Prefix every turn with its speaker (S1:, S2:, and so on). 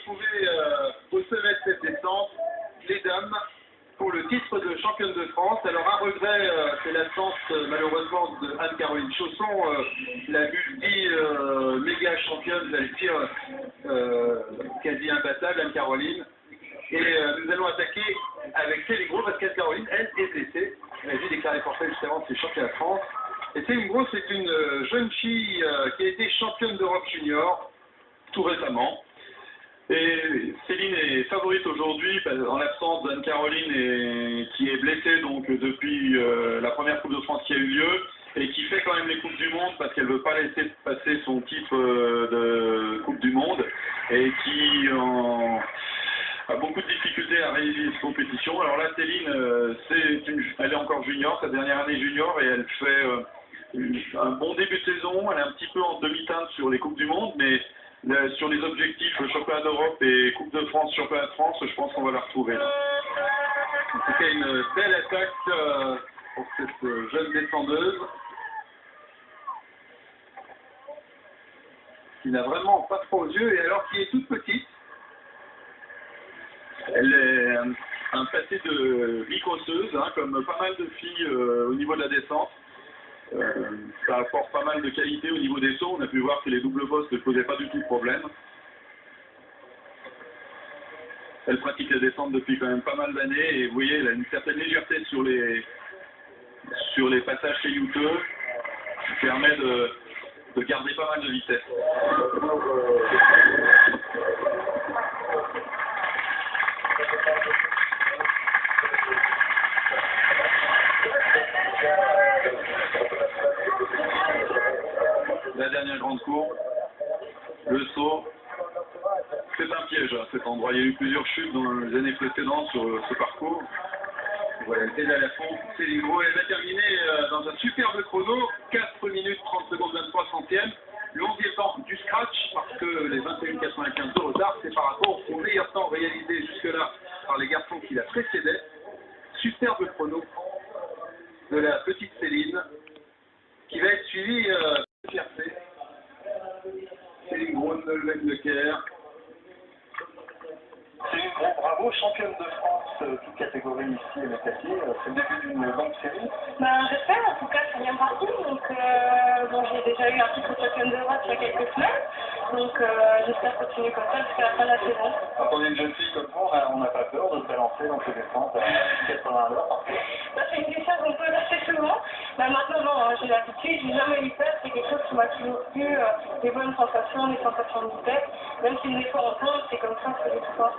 S1: retrouver au sommet de cette descente les dames pour le titre de championne de France. Alors un regret, c'est l'absence malheureusement de Anne-Caroline Chausson, la multi-méga championne, j'allais dire quasi imbattable, Anne-Caroline. Et nous allons attaquer avec Céline Gros parce qu'Anne-Caroline, elle, est blessée. Elle a vu déclarer forfait juste avant ses championnats de France. Et Céline Gros, c'est une jeune fille qui a été championne d'Europe junior tout récemment. Et Céline est favorite aujourd'hui en l'absence d'Anne-Caroline qui est blessée donc depuis la première Coupe de France qui a eu lieu et qui fait quand même les Coupes du Monde parce qu'elle ne veut pas laisser passer son titre de Coupe du Monde et qui a beaucoup de difficultés à réaliser cette compétition. Alors là, Céline, elle est encore junior, sa dernière année junior, et elle fait un bon début de saison. Elle est un petit peu en demi-teinte sur les Coupes du Monde, mais sur les objectifs championnat d'Europe et Coupe de France, championnat de France, je pense qu'on va la retrouver. C'était une belle attaque pour cette jeune descendeuse qui n'a vraiment pas trop aux yeux et alors qui est toute petite. Elle a un passé de vicosseuse, comme pas mal de filles au niveau de la descente. Ça apporte pas mal de qualité au niveau des sauts. On a pu voir que les doubles bosses ne posaient pas du tout de problème. Elle pratique la descente depuis quand même pas mal d'années et vous voyez, elle a une certaine légèreté sur les passages caillouteux qui permet de garder pas mal de vitesse. La dernière grande courbe, le saut, c'est un piège à cet endroit. Il y a eu plusieurs chutes dans les années précédentes sur ce parcours. Voilà, elle était à la fond, Céline Gros. Elle va terminer dans un superbe chrono, 4 minutes 30 secondes 23 centièmes. Le 11e temps du scratch, parce que les 21,95 de retard, c'est par rapport au meilleur temps réalisé jusque-là par les garçons qui la précédaient. Superbe chrono de la petite Céline, qui va être suivie de fierté. Céline Gros, Neuleven-le-Caire.
S2: Céline Gros, bravo, championne de France, toute catégorie ici à Métassier. C'est le début d'une longue série.
S3: J'espère, en tout cas, c'est bien parti. Donc, j'ai déjà eu un titre de championne d'Europe il y a quelques semaines. Donc, j'espère continuer comme ça jusqu'à la fin de la saison.
S2: Quand on est une jeune fille comme vous, on n'a pas peur de se balancer dans ces descentes à 80 à l'heure parfois.
S3: C'est une question qu'on pose assez souvent. Maintenant, non, j'ai l'habitude, j'ai jamais eu peur. C'est quelque chose qui m'a toujours eu des bonnes sensations, des sensations de vitesse. Même si des fois on tombe, c'est comme ça, c'est des fois.